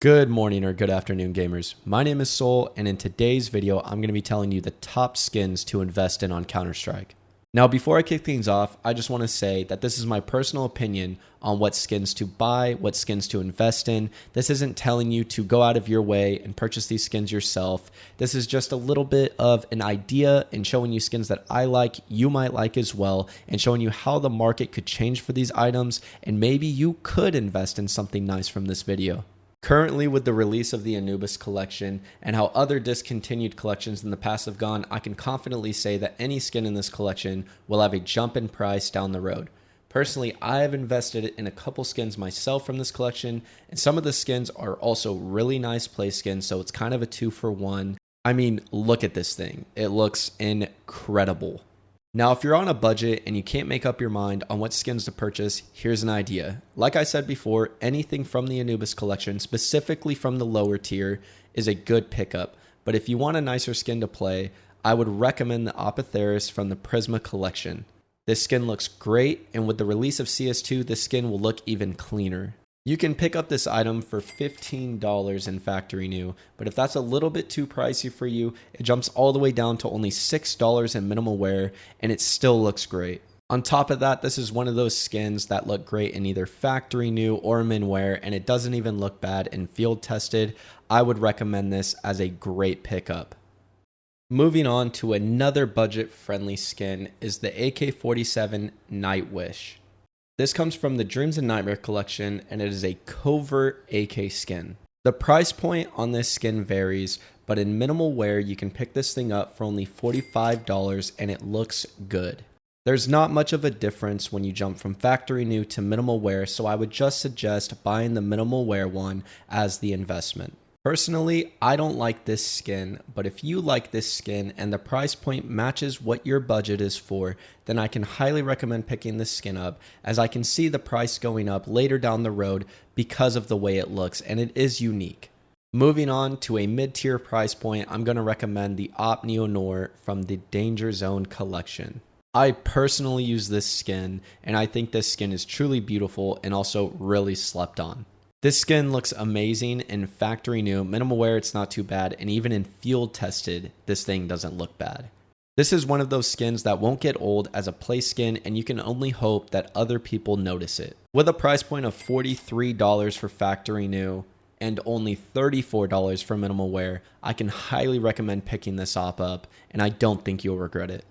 Good morning or good afternoon, gamers. My name is Soul, and in today's video, I'm going to be telling you the top skins to invest in on Counter-Strike. Now, before I kick things off, I just want to say that this is my personal opinion on what skins to buy, what skins to invest in. This isn't telling you to go out of your way and purchase these skins yourself. This is just a little bit of an idea and showing you skins that I like, you might like as well, and showing you how the market could change for these items, and maybe you could invest in something nice from this video. Currently, with the release of the Anubis collection and how other discontinued collections in the past have gone, I can confidently say that any skin in this collection will have a jump in price down the road. Personally, I have invested in a couple skins myself from this collection, and some of the skins are also really nice play skins, so it's kind of a 2-for-1. I mean, look at this thing. It looks incredible. Now, if you're on a budget and you can't make up your mind on what skins to purchase, here's an idea. Like I said before, anything from the Anubis collection, specifically from the lower tier, is a good pickup. But if you want a nicer skin to play, I would recommend the Apotheris from the Prisma collection. This skin looks great, and with the release of CS2, this skin will look even cleaner. You can pick up this item for $15 in factory new, but if that's a little bit too pricey for you, it jumps all the way down to only $6 in minimal wear, and it still looks great. On top of that, this is one of those skins that look great in either factory new or min wear, and it doesn't even look bad in field tested. I would recommend this as a great pickup. Moving on to another budget friendly skin is the AK-47 Nightwish. This comes from the Dreams and Nightmare collection, and it is a covert AK skin. The price point on this skin varies, but in minimal wear, you can pick this thing up for only $45, and it looks good. There's not much of a difference when you jump from factory new to minimal wear, so I would just suggest buying the minimal wear one as the investment. Personally, I don't like this skin, but if you like this skin and the price point matches what your budget is for, then I can highly recommend picking this skin up, as I can see the price going up later down the road because of the way it looks, and it is unique. Moving on to a mid-tier price point, I'm going to recommend the Neonor from the Danger Zone collection. I personally use this skin, and I think this skin is truly beautiful and also really slept on. This skin looks amazing in factory new, minimal wear it's not too bad, and even in field tested, this thing doesn't look bad. This is one of those skins that won't get old as a play skin, and you can only hope that other people notice it. With a price point of $43 for factory new and only $34 for minimal wear, I can highly recommend picking this op up, and I don't think you'll regret it.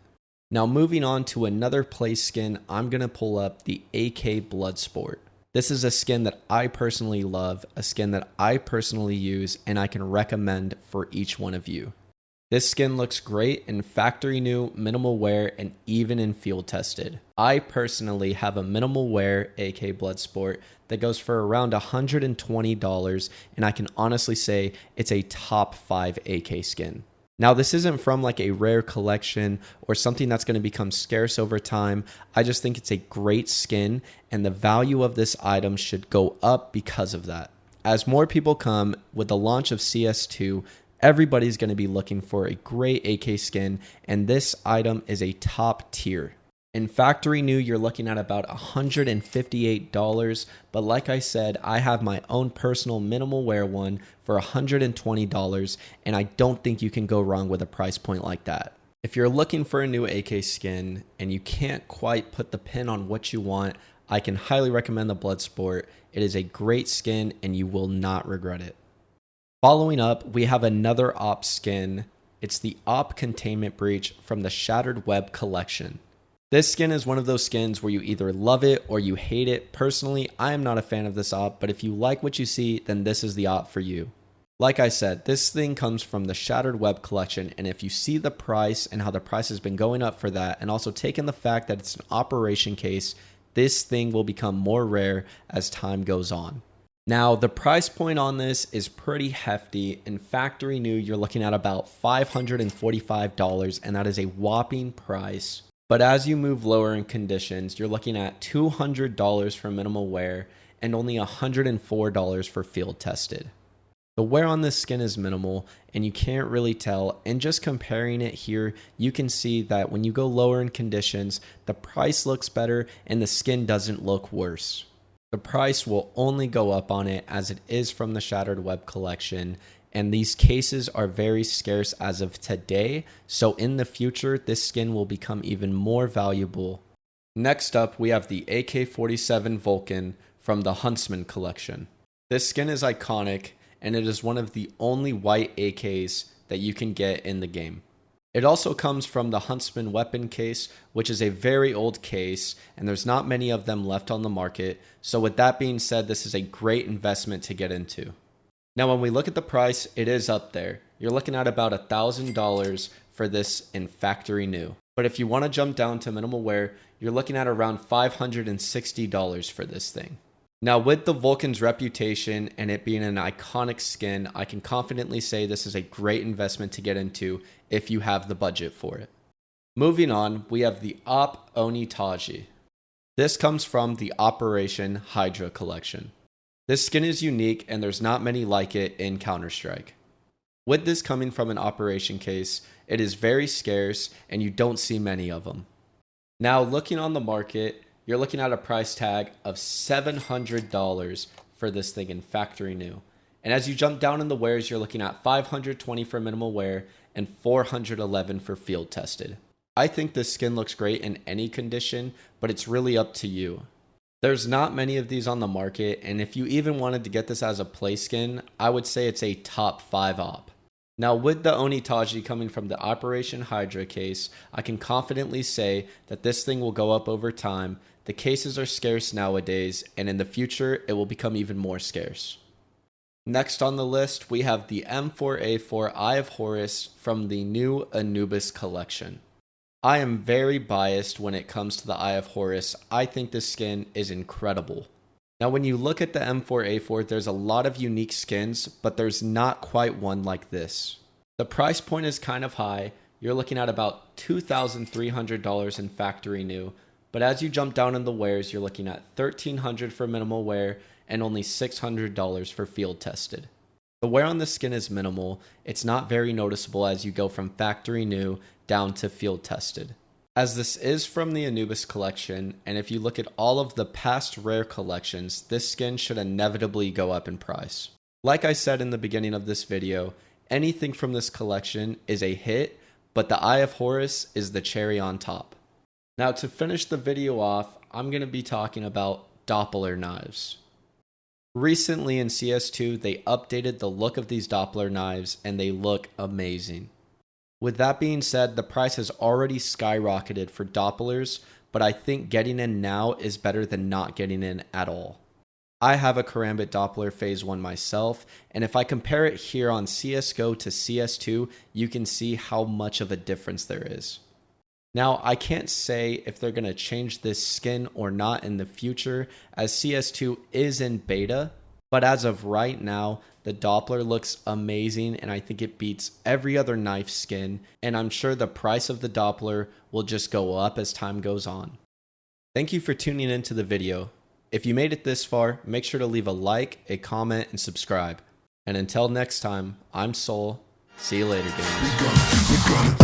Now moving on to another play skin, I'm going to pull up the AK Bloodsport. This is a skin that I personally love, a skin that I personally use, and I can recommend for each one of you. This skin looks great in factory new, minimal wear, and even in field tested. I personally have a minimal wear AK Bloodsport that goes for around $120, and I can honestly say it's a top 5 AK skin. Now, this isn't from like a rare collection or something that's going to become scarce over time. I just think it's a great skin, and the value of this item should go up because of that. As more people come with the launch of CS2, everybody's going to be looking for a great AK skin, and this item is a top tier. In factory new, you're looking at about $158, but like I said, I have my own personal minimal wear one for $120, and I don't think you can go wrong with a price point like that. If you're looking for a new AK skin and you can't quite put the pin on what you want, I can highly recommend the Bloodsport. It is a great skin and you will not regret it. Following up, we have another op skin. It's the Op Containment Breach from the Shattered Web collection. This skin is one of those skins where you either love it or you hate it. Personally, I am not a fan of this op, but if you like what you see, then this is the op for you. Like I said, this thing comes from the Shattered Web collection, and if you see the price and how the price has been going up for that, and also taking the fact that it's an operation case, this thing will become more rare as time goes on. Now, the price point on this is pretty hefty. In factory new, you're looking at about $545, and that is a whopping price. But as you move lower in conditions, you're looking at $200 for minimal wear and only $104 for field tested. The wear on this skin is minimal and you can't really tell, and just comparing it here, you can see that when you go lower in conditions, the price looks better and the skin doesn't look worse. The price will only go up on it as it is from the Shattered Web collection, and these cases are very scarce as of today, so in the future this skin will become even more valuable. Next up, we have the AK-47 Vulcan from the Huntsman Collection. This skin is iconic, and it is one of the only white AKs that you can get in the game. It also comes from the Huntsman weapon case, which is a very old case, and there's not many of them left on the market, so with that being said, this is a great investment to get into. Now when we look at the price, it is up there. You're looking at about $1,000 for this in factory new. But if you want to jump down to minimal wear, you're looking at around $560 for this thing. Now with the Vulcan's reputation and it being an iconic skin, I can confidently say this is a great investment to get into if you have the budget for it. Moving on, we have the Onitage. This comes from the Operation Hydra collection. This skin is unique and there's not many like it in Counter-Strike. With this coming from an operation case, it is very scarce and you don't see many of them. Now looking on the market, you're looking at a price tag of $700 for this thing in factory new. And as you jump down in the wares, you're looking at $520 for minimal wear and $411 for field tested. I think this skin looks great in any condition, but it's really up to you. There's not many of these on the market, and if you even wanted to get this as a play skin, I would say it's a top 5 op. Now with the Onitage coming from the Operation Hydra case, I can confidently say that this thing will go up over time. The cases are scarce nowadays, and in the future, it will become even more scarce. Next on the list, we have the M4A4 Eye of Horus from the new Anubis collection. I am very biased when it comes to the Eye of Horus. I think this skin is incredible. Now when you look at the M4A4, there's a lot of unique skins, but there's not quite one like this. The price point is kind of high. You're looking at about $2,300 in factory new, but as you jump down in the wares, you're looking at $1,300 for minimal wear and only $600 for field tested. The wear on the skin is minimal. It's not very noticeable as you go from factory new down to field tested. As this is from the Anubis collection, and if you look at all of the past rare collections, this skin should inevitably go up in price. Like I said in the beginning of this video, anything from this collection is a hit, but the Eye of Horus is the cherry on top. Now to finish the video off, I'm going to be talking about Doppler knives. Recently in CS2, they updated the look of these Doppler knives and they look amazing. With that being said, the price has already skyrocketed for Dopplers, but I think getting in now is better than not getting in at all. I have a Karambit Doppler Phase 1 myself, and if I compare it here on CSGO to CS2, you can see how much of a difference there is. Now, I can't say if they're going to change this skin or not in the future, as CS2 is in beta, but as of right now, the Doppler looks amazing and I think it beats every other knife skin, and I'm sure the price of the Doppler will just go up as time goes on. Thank you for tuning into the video. If you made it this far, make sure to leave a like, a comment, and subscribe. And until next time, I'm Soul. See you later, gamers.